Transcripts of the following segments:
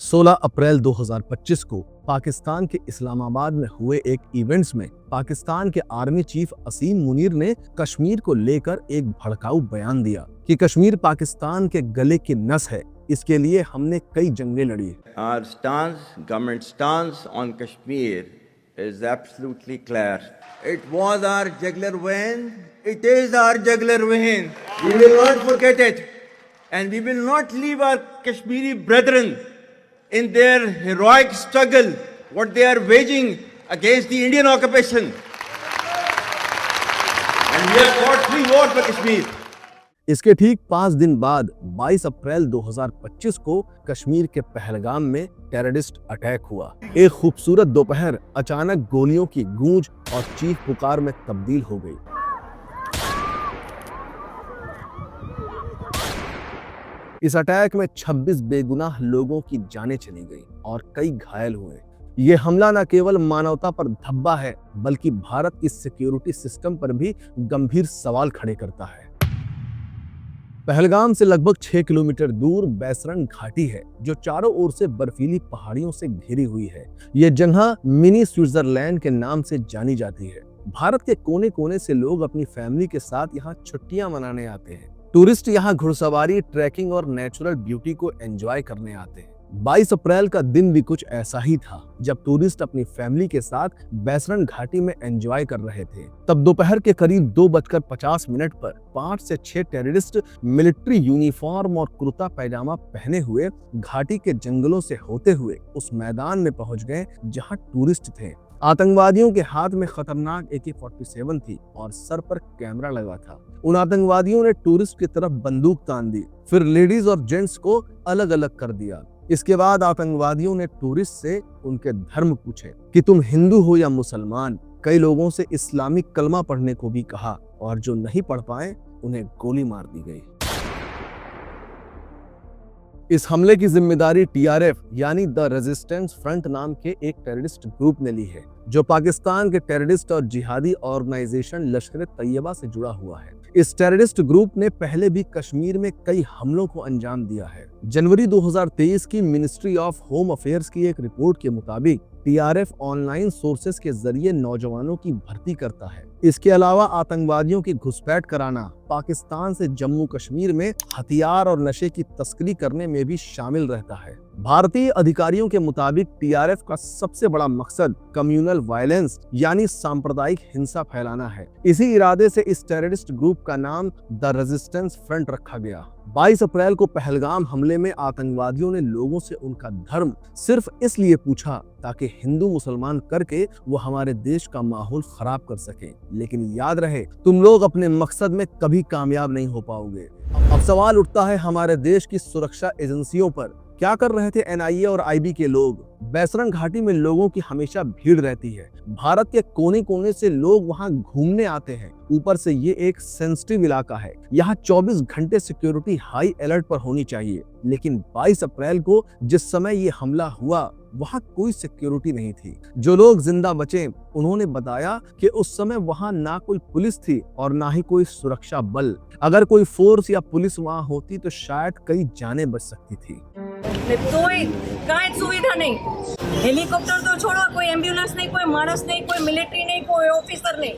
16 अप्रैल 2025 को पाकिस्तान के इस्लामाबाद में हुए एक इवेंट्स में पाकिस्तान के आर्मी चीफ असीम मुनीर ने कश्मीर को लेकर एक भड़काऊ बयान दिया कि कश्मीर पाकिस्तान के गले की नस है। इसके लिए हमने कई जंगें लड़ी। Our stance, government stance on Kashmir is absolutely clear. It was our jugular vein. It is our jugular vein. We will not forget it, and we will not leave our Kashmiri brethren in their heroic struggle, what they are waging against the Indian occupation. And we have fought free war for Kashmir. इसके ठीक 5 दिन बाद 22 अप्रैल 2025 को कश्मीर के पहलगाम में terrorist attack हुआ। एक खूबसूरत दोपहर अचानक गोलियों की गूंज और चीख पुकार में तब्दील हो गई। इस अटैक में 26 बेगुनाह लोगों की जानें चली गई और कई घायल हुए। ये हमला न केवल मानवता पर धब्बा है, बल्कि भारत की सिक्योरिटी सिस्टम पर भी गंभीर सवाल खड़े करता है। पहलगाम से लगभग 6 किलोमीटर दूर बैसरन घाटी है, जो चारों ओर से बर्फीली पहाड़ियों से घिरी हुई है। ये जगह मिनी स्विट्जरलैंड के नाम से जानी जाती है। भारत के कोने कोने से लोग अपनी फैमिली के साथ यहाँ छुट्टियां मनाने आते हैं। टूरिस्ट यहाँ घुड़सवारी, ट्रैकिंग और नेचुरल ब्यूटी को एंजॉय करने आते हैं। 22 अप्रैल का दिन भी कुछ ऐसा ही था, जब टूरिस्ट अपनी फैमिली के साथ बैसरन घाटी में एंजॉय कर रहे थे। तब दोपहर के करीब 2:50 पर 5 से 6 टेररिस्ट मिलिट्री यूनिफॉर्म और कुर्ता पैजामा पहने हुए घाटी के जंगलों से होते हुए उस मैदान में पहुंच गए जहां टूरिस्ट थे। आतंकवादियों के हाथ में खतरनाक AK-47 थी और सर पर कैमरा लगा था। उन आतंकवादियों ने टूरिस्ट की तरफ बंदूक तान दी, फिर लेडीज और जेंट्स को अलग अलग कर दिया। इसके बाद आतंकवादियों ने टूरिस्ट से उनके धर्म पूछे कि तुम हिंदू हो या मुसलमान। कई लोगों से इस्लामिक कलमा पढ़ने को भी कहा और जो नहीं पढ़ पाए उन्हें गोली मार दी गई। इस हमले की जिम्मेदारी TRF यानी द रेजिस्टेंस फ्रंट नाम के एक टेररिस्ट ग्रुप ने ली है, जो पाकिस्तान के टेररिस्ट और जिहादी ऑर्गेनाइजेशन लश्कर-ए-तैयबा से जुड़ा हुआ है। इस टेररिस्ट ग्रुप ने पहले भी कश्मीर में कई हमलों को अंजाम दिया है। जनवरी 2023 की मिनिस्ट्री ऑफ होम अफेयर्स की एक रिपोर्ट के मुताबिक TRF ऑनलाइन सोर्सेस के जरिए नौजवानों की भर्ती करता है। इसके अलावा आतंकवादियों की घुसपैठ कराना, पाकिस्तान से जम्मू कश्मीर में हथियार और नशे की तस्करी करने में भी शामिल रहता है। भारतीय अधिकारियों के मुताबिक TRF का सबसे बड़ा मकसद कम्युनल वायलेंस यानी सांप्रदायिक हिंसा फैलाना है। इसी इरादे से इस टेररिस्ट ग्रुप का नाम द रेजिस्टेंस फ्रंट रखा गया। 22 अप्रैल को पहलगाम हमले में आतंकवादियों ने लोगों से उनका धर्म सिर्फ इसलिए पूछा ताकि हिंदू मुसलमान करके वो हमारे देश का माहौल खराब कर सके। लेकिन याद रहे, तुम लोग अपने मकसद में कभी कामयाब नहीं हो पाओगे। अब सवाल उठता है हमारे देश की सुरक्षा एजेंसियों पर, क्या कर रहे थे NIA और IB के लोग? बैसरन घाटी में लोगों की हमेशा भीड़ रहती है। भारत के कोने कोने से लोग वहां घूमने आते हैं। ऊपर से ये एक सेंसिटिव इलाका है। यहाँ 24 घंटे सिक्योरिटी हाई अलर्ट पर होनी चाहिए। लेकिन 22 अप्रैल को जिस समय ये हमला हुआ, वहाँ कोई सिक्योरिटी नहीं थी। जो लोग जिंदा बचे उन्होंने बताया कि उस समय वहाँ ना कोई पुलिस थी और ना ही कोई सुरक्षा बल। अगर कोई फोर्स या पुलिस वहाँ होती तो शायद कई जानें बच सकती थी। कोई सुविधा नहीं, हेलीकॉप्टर तो छोड़ो, कोई एम्बुलेंस नहीं, कोई मानस नहीं, कोई मिलिट्री नहीं, कोई ऑफिसर नहीं।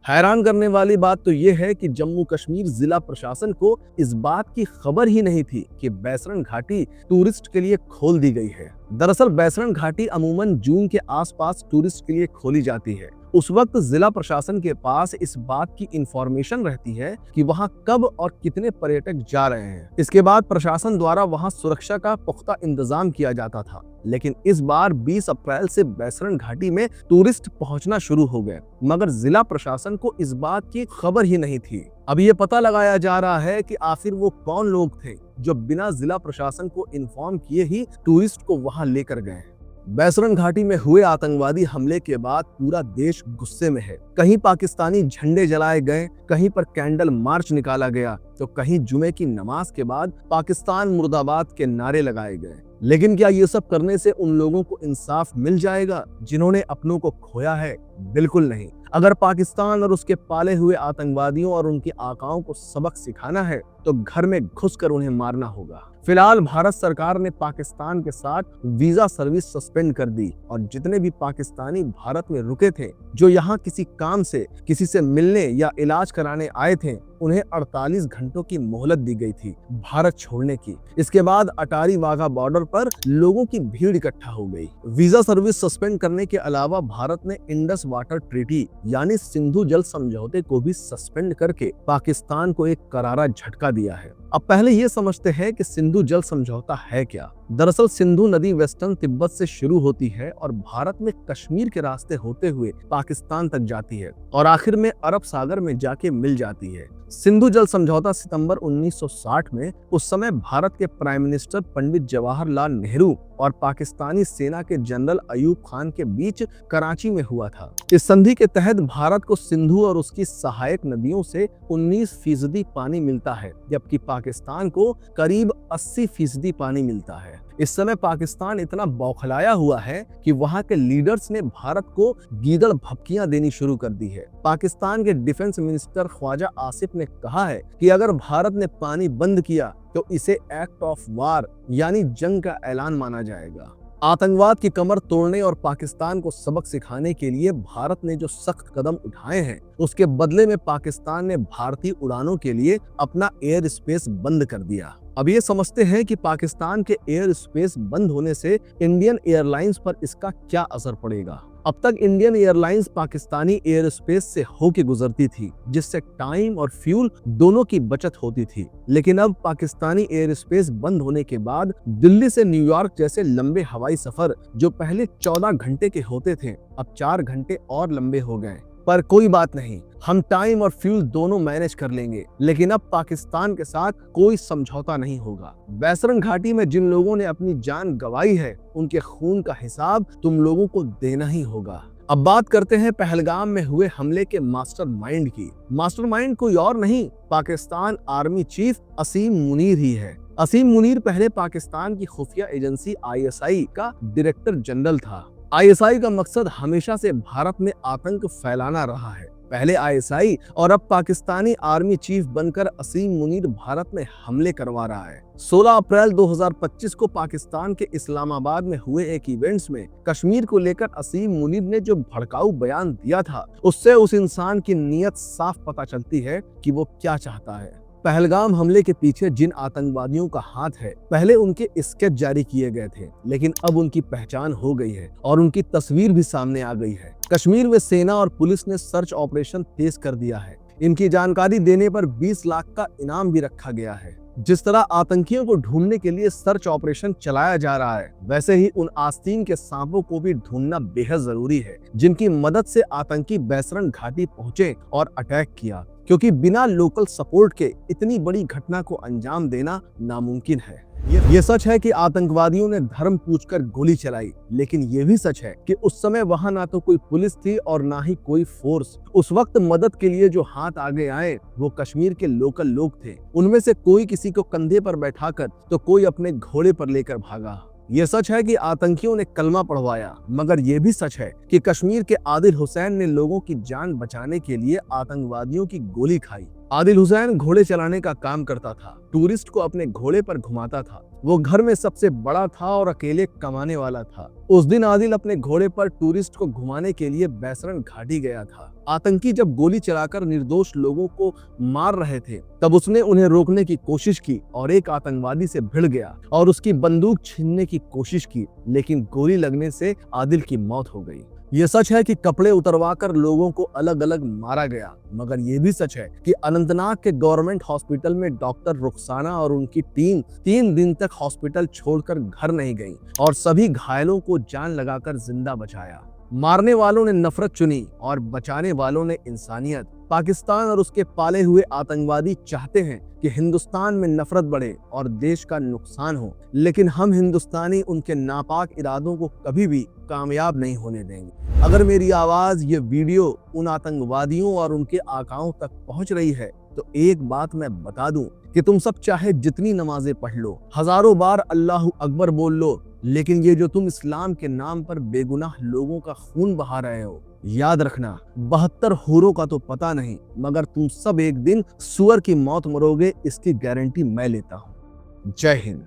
हैरान करने वाली बात तो ये है कि जम्मू कश्मीर जिला प्रशासन को इस बात की खबर ही नहीं थी कि बैसरन घाटी टूरिस्ट के लिए खोल दी गई है। दरअसल बैसरन घाटी अमूमन जून के आसपास टूरिस्ट के लिए खोली जाती है। उस वक्त जिला प्रशासन के पास इस बात की इंफॉर्मेशन रहती है कि वहां कब और कितने पर्यटक जा रहे हैं। इसके बाद प्रशासन द्वारा वहां सुरक्षा का पुख्ता इंतजाम किया जाता था। लेकिन इस बार 20 अप्रैल से बैसरन घाटी में टूरिस्ट पहुंचना शुरू हो गए, मगर जिला प्रशासन को इस बात की खबर ही नहीं थी। अब ये पता लगाया जा रहा है कि आखिर वो कौन लोग थे जो बिना जिला प्रशासन को इन्फॉर्म किए ही टूरिस्ट को वहां लेकर गए। बैसरन घाटी में हुए आतंकवादी हमले के बाद पूरा देश गुस्से में है। कहीं पाकिस्तानी झंडे जलाए गए, कहीं पर कैंडल मार्च निकाला गया, तो कहीं जुमे की नमाज के बाद पाकिस्तान मुर्दाबाद के नारे लगाए गए। लेकिन क्या ये सब करने से उन लोगों को इंसाफ मिल जाएगा जिन्होंने अपनों को खोया है? बिल्कुल नहीं। अगर पाकिस्तान और उसके पाले हुए आतंकवादियों और उनके आकाओं को सबक सिखाना है तो घर में घुसकर उन्हें मारना होगा। फिलहाल भारत सरकार ने पाकिस्तान के साथ वीजा सर्विस सस्पेंड कर दी और जितने भी पाकिस्तानी भारत में रुके थे, जो यहाँ किसी काम से, किसी से मिलने या इलाज कराने आए थे, उन्हें 48 घंटों की मोहलत दी गई थी भारत छोड़ने की। इसके बाद अटारी वाघा बॉर्डर पर लोगों की भीड़ इकट्ठा हो गई। वीजा सर्विस सस्पेंड करने के अलावा भारत ने इंडस वाटर ट्रीटी यानी सिंधु जल समझौते को भी सस्पेंड करके पाकिस्तान को एक करारा झटका दिया है। अब पहले ये समझते हैं कि सिंधु जल समझौता है क्या। दरअसल सिंधु नदी वेस्टर्न तिब्बत से शुरू होती है और भारत में कश्मीर के रास्ते होते हुए पाकिस्तान तक जाती है और आखिर में अरब सागर में जाके मिल जाती है। सिंधु जल समझौता सितंबर 1960 में उस समय भारत के प्राइम मिनिस्टर पंडित जवाहरलाल नेहरू और पाकिस्तानी सेना के जनरल अयूब खान के बीच कराची में हुआ था। इस संधि के तहत भारत को सिंधु और उसकी सहायक नदियों से 19% पानी मिलता है, जबकि पाकिस्तान को करीब 80% पानी मिलता है। इस समय पाकिस्तान इतना बौखलाया हुआ है कि वहां के लीडर्स ने भारत को गीदड़ भपकियां देनी शुरू कर दी है। पाकिस्तान के डिफेंस मिनिस्टर ख्वाजा आसिफ ने कहा है कि अगर भारत ने पानी बंद किया तो इसे एक्ट ऑफ वार यानी जंग का ऐलान माना जाएगा। आतंकवाद की कमर तोड़ने और पाकिस्तान को सबक सिखाने के लिए भारत ने जो सख्त कदम उठाए हैं, उसके बदले में पाकिस्तान ने भारतीय उड़ानों के लिए अपना एयर स्पेस बंद कर दिया। अब ये समझते हैं कि पाकिस्तान के एयर स्पेस बंद होने से इंडियन एयरलाइंस पर इसका क्या असर पड़ेगा। अब तक Indian airlines Pakistani air space से होके गुजरती थी, जिससे टाइम और फ्यूल दोनों की बचत होती थी। लेकिन अब पाकिस्तानी एयर स्पेस बंद होने के बाद दिल्ली से न्यूयॉर्क जैसे लंबे हवाई सफर जो पहले 14 घंटे के होते थे, अब 4 घंटे और लंबे हो गए। पर कोई बात नहीं, हम टाइम और फ्यूल दोनों मैनेज कर लेंगे। लेकिन अब पाकिस्तान के साथ कोई समझौता नहीं होगा। बैसरन घाटी में जिन लोगों ने अपनी जान गंवाई है, उनके खून का हिसाब तुम लोगों को देना ही होगा। अब बात करते हैं पहलगाम में हुए हमले के मास्टरमाइंड की। मास्टरमाइंड कोई और नहीं, पाकिस्तान आर्मी चीफ असीम मुनीर ही है। असीम मुनीर पहले पाकिस्तान की खुफिया एजेंसी ISI का डायरेक्टर जनरल था। ISI का मकसद हमेशा से भारत में आतंक फैलाना रहा है। पहले ISI और अब पाकिस्तानी आर्मी चीफ बनकर असीम मुनीर भारत में हमले करवा रहा है। 16 अप्रैल 2025 को पाकिस्तान के इस्लामाबाद में हुए एक इवेंट्स में कश्मीर को लेकर असीम मुनीर ने जो भड़काऊ बयान दिया था, उससे उस इंसान की नीयत साफ पता चलती है कि वो क्या चाहता है। पहलगाम हमले के पीछे जिन आतंकवादियों का हाथ है, पहले उनके स्केच जारी किए गए थे, लेकिन अब उनकी पहचान हो गई है और उनकी तस्वीर भी सामने आ गई है। कश्मीर में सेना और पुलिस ने सर्च ऑपरेशन तेज कर दिया है। इनकी जानकारी देने पर 20 लाख का इनाम भी रखा गया है। जिस तरह आतंकियों को ढूंढने के लिए सर्च ऑपरेशन चलाया जा रहा है, वैसे ही उन आस्तीन के सांपों को भी ढूंढना बेहद जरूरी है, जिनकी मदद से आतंकी बैसरन घाटी पहुंचे और अटैक किया, क्योंकि बिना लोकल सपोर्ट के इतनी बड़ी घटना को अंजाम देना नामुमकिन है। ये सच है कि आतंकवादियों ने धर्म पूछकर गोली चलाई, लेकिन ये भी सच है कि उस समय वहां ना तो कोई पुलिस थी और ना ही कोई फोर्स। उस वक्त मदद के लिए जो हाथ आगे आए वो कश्मीर के लोकल लोग थे। उनमें से कोई किसी को कंधे पर बैठाकर तो कोई अपने घोड़े पर लेकर भागा। ये सच है कि आतंकियों ने कलमा पढ़वाया, मगर ये भी सच है कि कश्मीर के आदिल हुसैन ने लोगों की जान बचाने के लिए आतंकवादियों की गोली खाई। आदिल हुसैन घोड़े चलाने का काम करता था, टूरिस्ट को अपने घोड़े पर घुमाता था। वो घर में सबसे बड़ा था और अकेले कमाने वाला था। उस दिन आदिल अपने घोड़े पर टूरिस्ट को घुमाने के लिए बैसरन घाटी गया था। आतंकी जब गोली चलाकर निर्दोष लोगों को मार रहे थे, तब उसने उन्हें रोकने की कोशिश की और एक आतंकवादी से भिड़ गया और उसकी बंदूक छीनने की कोशिश की, लेकिन गोली लगने से आदिल की मौत हो गई। ये सच है कि कपड़े उतरवाकर लोगों को अलग अलग मारा गया, मगर ये भी सच है कि अनंतनाग के गवर्नमेंट हॉस्पिटल में डॉक्टर रुखसाना और उनकी टीम 3 दिन तक हॉस्पिटल छोड़कर घर नहीं गई और सभी घायलों को जान लगाकर जिंदा बचाया। मारने वालों ने नफरत चुनी और बचाने वालों ने इंसानियत। पाकिस्तान और उसके पाले हुए आतंकवादी चाहते हैं कि हिंदुस्तान में नफरत बढ़े और देश का नुकसान हो, लेकिन हम हिंदुस्तानी उनके नापाक इरादों को कभी भी कामयाब नहीं होने देंगे। अगर मेरी आवाज, ये वीडियो उन आतंकवादियों और उनके आकाओं तक पहुंच रही है, तो एक बात मैं बता दूं कि तुम सब चाहे जितनी नमाजें पढ़ लो, हजारों बार अल्लाह अकबर बोल लो, लेकिन ये जो तुम इस्लाम के नाम पर बेगुनाह लोगों का खून बहा रहे हो, याद रखना 72 हूरों का तो पता नहीं, मगर तुम सब एक दिन सुअर की मौत मरोगे, इसकी गारंटी मैं लेता हूं। जय हिंद।